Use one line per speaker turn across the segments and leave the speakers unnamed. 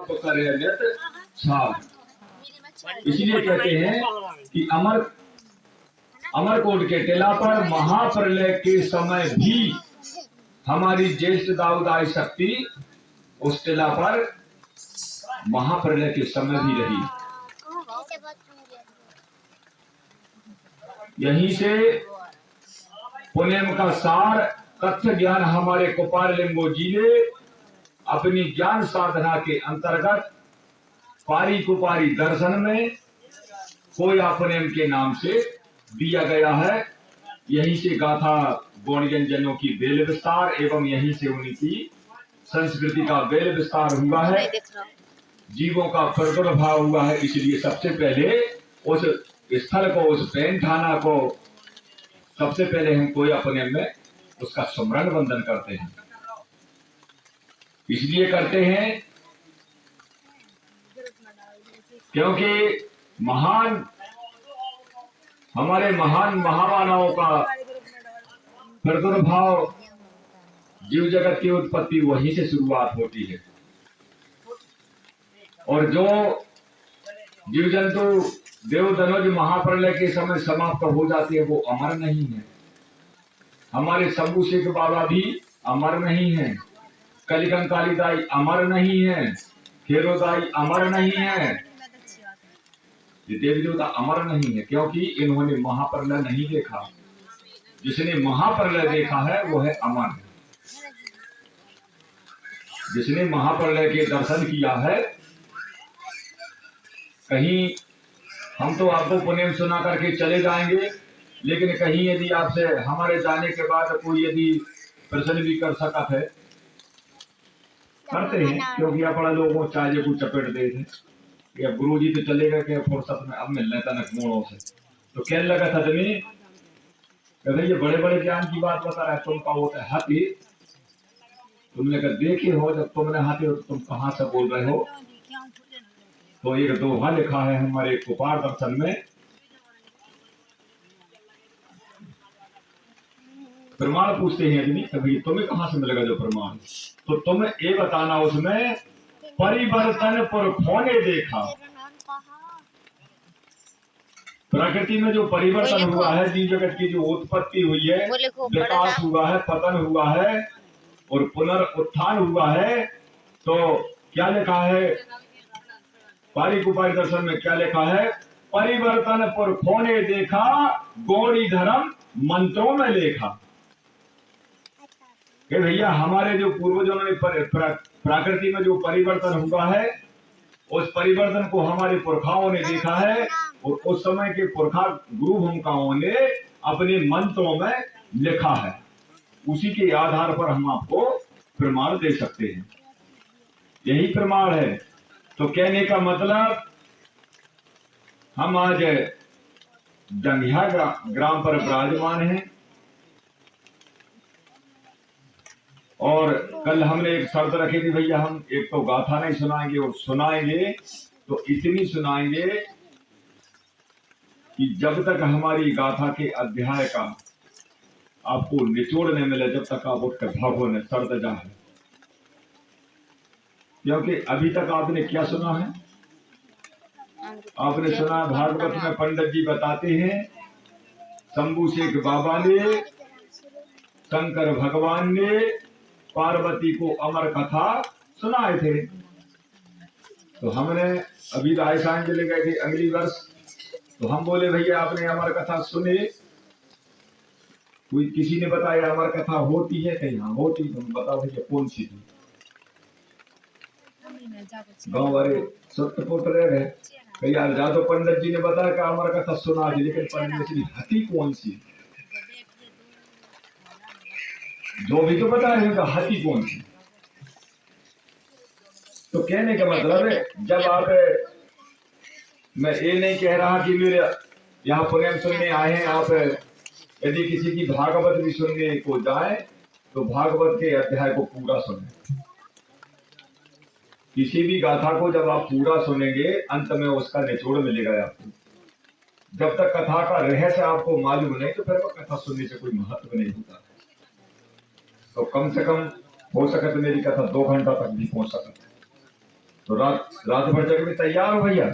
उपकरयत छार। इसलिए कहते हैं कि अमरकोट के टिला पर महाप्रलय के समय भी हमारी ज्येष्ठ दाऊदाई शक्ति उस टिला पर महाप्रलय के समय भी रही। यहीं से पुण्यम का सार तथ्य ज्ञान हमारे कुपार लिंगो जी ने अपनी ज्ञान साधना के अंतर्गत पारी कुपारी दर्शन में कोया पुण्यम के नाम से दिया गया है। यहीं से गाथा गौड़ियन जनों की बेल विस्तार एवं यहीं से उनकी संस्कृति का बेल विस्तार हुआ है, जीवों का प्रादुर्भाव हुआ है। इसलिए सबसे पहले उस स्थल को, उस पैंठाना को सबसे पहले हम कोया पुण्यम में उसका स्मरण वंदन करते हैं। इसलिए करते हैं क्योंकि हमारे महान महामानवों का प्रादुर्भाव, जीव जगत की उत्पत्ति वहीं से शुरुआत होती है। और जो जीव जंतु देव धनुज महाप्रलय के समय समाप्त हो जाती है वो अमर नहीं है। हमारे शंभू शेख बाबा भी अमर नहीं है, कलिकंकाली दाई अमर नहीं है, खेरोदाई अमर नहीं है, ये देवी देवता अमर नहीं है क्योंकि इन्होंने महाप्रलय नहीं देखा। जिसने महाप्रलय देखा है वो है अमर। जिसने महाप्रलय के दर्शन किया है, कहीं हम तो आपको पुण्य सुना करके चले जाएंगे, लेकिन कहीं यदि आपसे हमारे जाने के बाद कोई यदि प्रश्न भी कर सकता है, करते हैं क्योंकि अपना लोगों चाहे को चपेट दे थे कि अब गुरु जी तो चले गए कि फुर्सत में अब मिलने तनक मोड़ों से। तो कहने लगा था जमीन भाई ये बड़े बड़े ज्ञान की बात बता रहा है, तुम कहो तो हाथी, तुमने कहा देखे हो जब तुमने हाथी हो तो तुम कहाँ से बोल रहे हो। तो एक दोहा लिखा है हमारे कुपार दर्शन में, प्रमाण पूछते हैं आदमी कभी तुम्हें कहां से मिलेगा जो प्रमाण, तो तुम्हें ये बताना उसमें परिवर्तन पर खोने देखा। प्रकृति में जो परिवर्तन हुआ है, जीव जगत की जो उत्पत्ति हुई है, विकास हुआ है, पतन हुआ है और पुनरुत्थान हुआ है, तो क्या लिखा है पारी कुपारी दर्शन में, क्या लिखा है परिवर्तन पर खोने देखा, गौड़ी धर्म मंत्रों में लेखा। भैया हमारे जो पूर्वजों ने प्रकृति में जो परिवर्तन हुआ है, उस परिवर्तन को हमारे पुरखाओं ने देखा है और उस समय के पुरखा गुरु भूमिकाओं ने अपने मंत्रों में लिखा है। उसी के आधार पर हम आपको प्रमाण दे सकते हैं, यही प्रमाण है। तो कहने का मतलब हम आज डंगिया ग्राम पर विराजमान हैं और कल हमने एक शर्त रखी थी भैया हम एक तो गाथा नहीं सुनाएंगे और सुनाएंगे तो इतनी सुनाएंगे कि जब तक हमारी गाथा के अध्याय का आपको निचोड़ नहीं मिले, जब तक आप उठ कर भागो न, शर्त जा है। क्योंकि अभी तक आपने क्या सुना है, आपने सुना भागवत में पंडित जी बताते हैं शंभू शेख बाबा ने, शंकर भगवान ने पार्वती को अमर कथा सुनाए थे। तो हमने अभी राजस्थान चले गए थे अगली वर्ष, तो हम बोले भैया आपने अमर कथा सुने, कोई किसी ने बताया अमर कथा होती है कहीं, हाँ होती, तुम बताओ भैया कौन सी थी। गाँव वाले सत्यपुट रह गए यार, जा तो पंडित जी ने बताया कि अमर कथा सुना दी, लेकिन पंडित जी हती कौन सी, जो भी तो बता रहे हैं हती कौन सी। तो कहने का मतलब है जब आप, मैं ये नहीं कह रहा कि मेरे यहाँ पुण्य सुनने आए हैं, आप यदि किसी की भागवत भी सुनने को जाए तो भागवत के अध्याय को पूरा सुने। किसी भी गाथा को जब आप पूरा सुनेंगे अंत में उसका निचोड़ मिलेगा आपको। जब तक कथा का रहस्य आपको मालूम नहीं तो फिर वो कथा सुनने से कोई महत्व नहीं होता। तो कम से कम हो सके तो मेरी कथा 2 घंटा तक भी पहुंच सकता है। तो रात भर जग में तैयार हो भैया,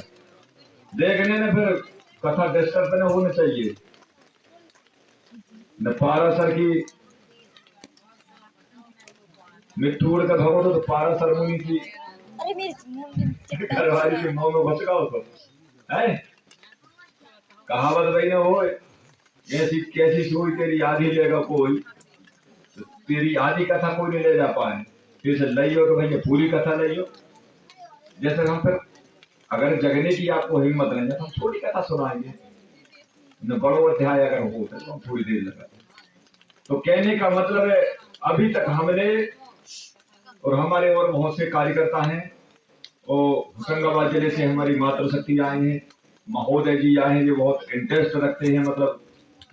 देखने ने फिर कथा डिस्टर्ब न होनी चाहिए। न पारासर की मिट्टूड़ का भगो तो पारासर मुनि की घरवाली के मुंह में घुस गया तो है कहावत भाई ना हो, ऐसी कैसी सोई तेरी आधी लेगा कोई, तो तेरी आधी कथा कोई नहीं ले जा पाए, फिर से लियो तो भैया पूरी कथा लियो। जैसे हम फिर अगर जगने की आपको हिम्मत नहीं है तो हम छोटी कथा सुनाएंगे, न बड़ो अध्याय अगर हो तो हम थोड़ी देर लगा। तो कहने का मतलब है अभी तक हमने और हमारे और बहुत से कार्यकर्ता हैं, और होशंगाबाद जिले से हमारी मातृशक्ति आए हैं, महोदय जी आए हैं जो बहुत इंटरेस्ट रखते हैं मतलब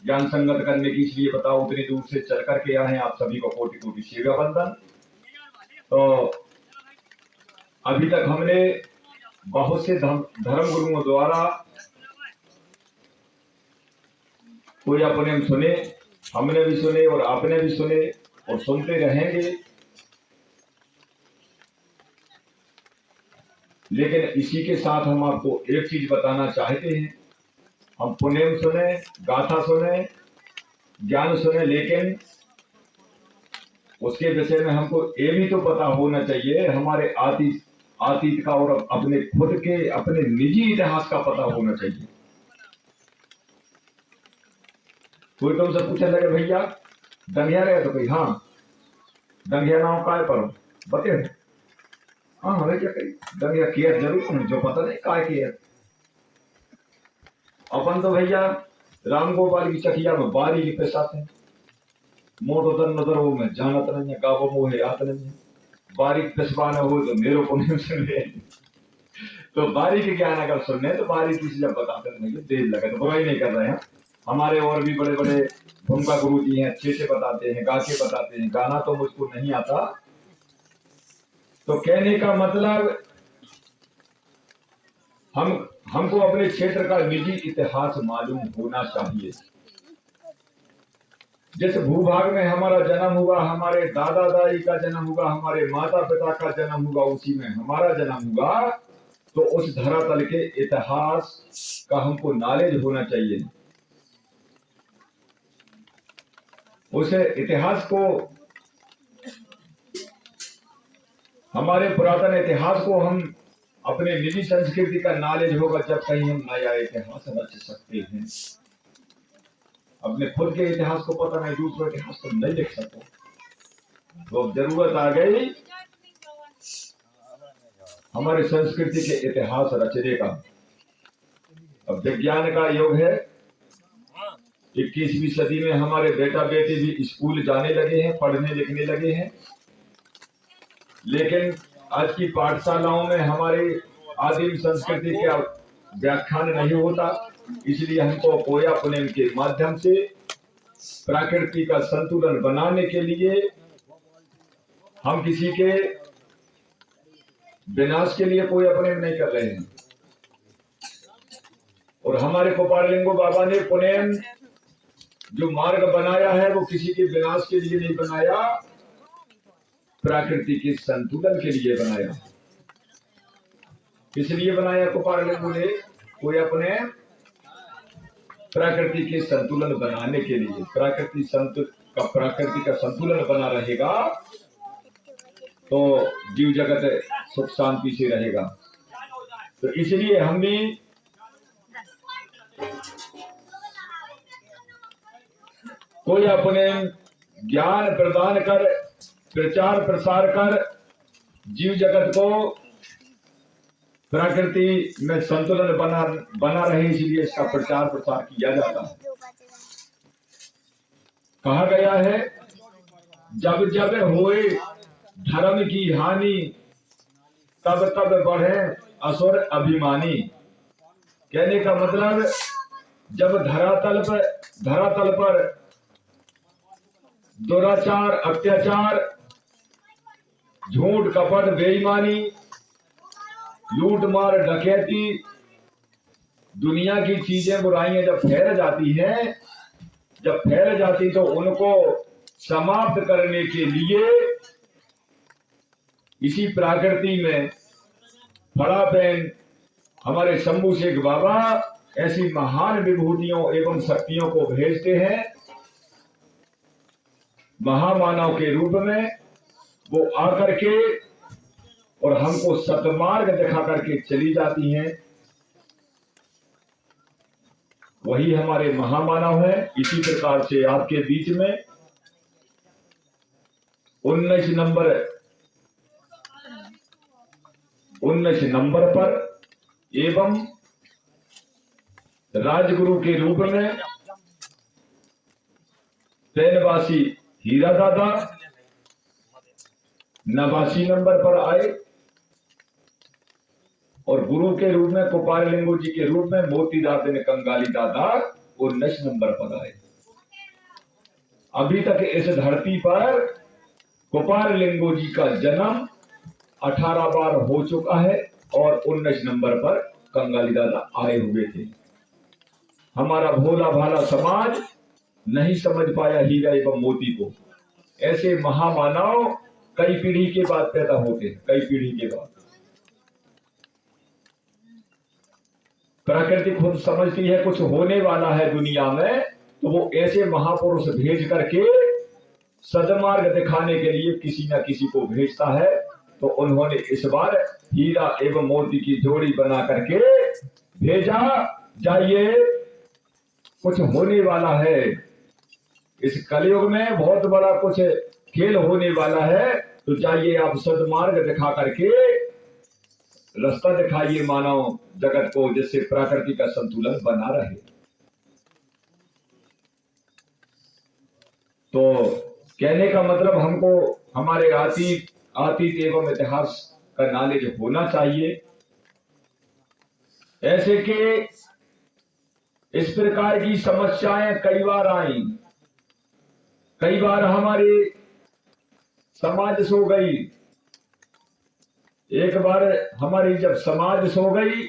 ज्ञान संगत करने की, इसलिए बताओ उतनी दूर से चल करके आए हैं। आप सभी को कोटि कोटि सेवा बंदन। तो अभी तक हमने बहुत से धर्म गुरुओं द्वारा कोई अपने सुने, हमने भी सुने और आपने भी सुने और सुनते रहेंगे। लेकिन इसी के साथ हम आपको एक चीज बताना चाहते हैं, हम पुण्यम सुने, गाथा सुने, ज्ञान सुने, लेकिन उसके विषय में हमको ये भी तो पता होना चाहिए, हमारे अतीत का और अपने खुद के अपने निजी इतिहास का पता होना चाहिए। कोई तुमसे पूछने लगे भैया दंगिया रहे तो कोई हाँ दंगिया नाव काय पर बते हाँ हमें क्या कही दंगिया किया जरूर जो पता नहीं काय किया। अपन तो भैया राम गोपाल की चकिया में बारी के पेशा थे, मोटो तन नजर हो में जानत नहीं है, गावो मोहे आत नहीं है, बारीक पेशवाना हो तो मेरे को नहीं सुन ले। तो बारीक ज्ञान अगर सुनने तो बारीक किसी जब बताते नहीं देर लगे तो बुराई नहीं कर रहे हैं। हमारे और भी बड़े बड़े भूमिका गुरु जी हैं, अच्छे से बताते हैं, गा के बताते हैं, गाना तो मुझको नहीं आता। तो कहने का मतलब हमको अपने क्षेत्र का निजी इतिहास मालूम होना चाहिए। जिस भूभाग में हमारा जन्म हुआ, हमारे दादा दादी का जन्म हुआ, हमारे माता पिता का जन्म हुआ, उसी में हमारा जन्म हुआ, तो उस धरातल के इतिहास का हमको नॉलेज होना चाहिए। उस इतिहास को, हमारे पुरातन इतिहास को हम अपने निजी संस्कृति का नॉलेज होगा जब कहीं हम नया इतिहास रच सकते हैं। अपने खुद के इतिहास को पता नहीं, दूसरे इतिहास को नहीं लिख सकते, तो जरूरत आ गई हमारी संस्कृति के इतिहास रचने का। अब विज्ञान का युग है, 21वीं सदी में हमारे बेटा बेटी भी स्कूल जाने लगे हैं, पढ़ने लिखने लगे हैं, लेकिन आज की पाठशालाओं में हमारी आदिम संस्कृति का व्याख्यान नहीं होता। इसलिए हमको कोया पुण्यम के माध्यम से प्रकृति का संतुलन बनाने के लिए हम किसी के विनाश के लिए कोई अपने नहीं कर रहे हैं। और हमारे गोपाललिंगो बाबा ने पुण्यम जो मार्ग बनाया है वो किसी के विनाश के लिए नहीं बनाया, प्रकृति के संतुलन के लिए बनाया। इसलिए बनाया गोपाललिंगो ने कोई अपने प्रकृति के संतुलन बनाने के लिए। प्रकृति का संतुलन बना रहेगा तो जीव जगत सुख शांति से रहेगा। तो इसलिए हम भी कोई अपने ज्ञान प्रदान कर, प्रचार प्रसार कर जीव जगत को प्रकृति में संतुलन बना रहे, इसलिए इसका प्रचार प्रसार किया जाता है। कहा गया है जब जब होए धर्म की हानि, तब तब बढ़े असुर अभिमानी। कहने का मतलब जब धरातल पर दुराचार, अत्याचार, झूठ, कपट, बेईमानी, लूट मार, डकैती, दुनिया की चीजें बुराइयां जब फैल जाती तो उनको समाप्त करने के लिए इसी प्रकृति में फड़ा बहन हमारे शंभू शेख बाबा ऐसी महान विभूतियों एवं शक्तियों को भेजते हैं महामानव के रूप में। वो आकर के और हमको सतमार्ग दिखा करके चली जाती हैं। वही हमारे महामानव है। इसी प्रकार से आपके बीच में 19 नंबर पर एवं राजगुरु के रूप में तैनवासी हीरा दादा 89 नंबर पर आए और गुरु के रूप में कुपार लिंगो जी के रूप में मोती दादा ने कंगाली दादा 19 नंबर पर आए। अभी तक इस धरती पर कुपार लिंगो जी का जन्म 18 बार हो चुका है और 19 नंबर पर कंगाली दादा आए हुए थे। हमारा भोला भाला समाज नहीं समझ पाया हीरा एवं मोती को। ऐसे महामानव कई पीढ़ी के बाद पैदा होते हैं। कई पीढ़ी के बाद प्रकृति खुद समझती है कुछ होने वाला है दुनिया में, तो वो ऐसे महापुरुष भेज करके सदमार्ग दिखाने के लिए किसी न किसी को भेजता है। तो उन्होंने इस बार हीरा एवं मोती की जोड़ी बना करके भेजा, जाइए कुछ होने वाला है। इस कलयुग में बहुत बड़ा कुछ खेल होने वाला है, तो जाइए आप सदमार्ग दिखा करके रास्ता दिखाइए मानव जगत को, जिससे प्रकृति का संतुलन बना रहे। तो कहने का मतलब हमको हमारे अतीत एवं इतिहास का नॉलेज होना चाहिए। ऐसे के इस प्रकार की समस्याएं कई बार आई। कई बार हमारे समाज सो गई। एक बार हमारी जब समाज सो गई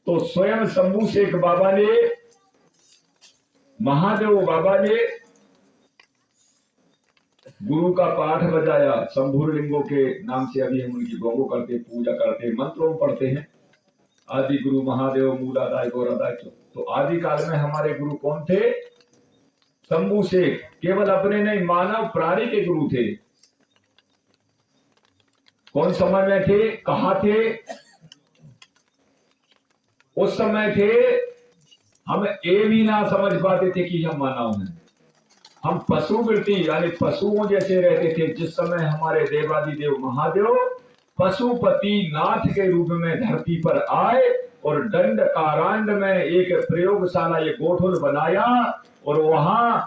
तो स्वयं शंभू शेख बाबा ने, महादेव बाबा ने गुरु का पाठ बजाया। शंभू लिंगो के नाम से अभी हम उनकी गौरव करते, पूजा करते, मंत्रों पढ़ते हैं। आदि गुरु महादेव मूलादाय गौरादाय। तो आदि काल में हमारे गुरु कौन थे? शंभू शेख। केवल अपने नहीं, मानव प्राणी के गुरु थे। कौन समय में थे, कहां थे? उस समय थे हम ये भी ना समझ पाते थे कि हम मानव हैं। हम पशु वृत्ति यानी पशुओं जैसे रहते थे। जिस समय हमारे देवादिदेव महादेव पशुपति नाथ के रूप में धरती पर आए और दंड कारांड में एक प्रयोगशाला, ये गोठुल बनाया और वहां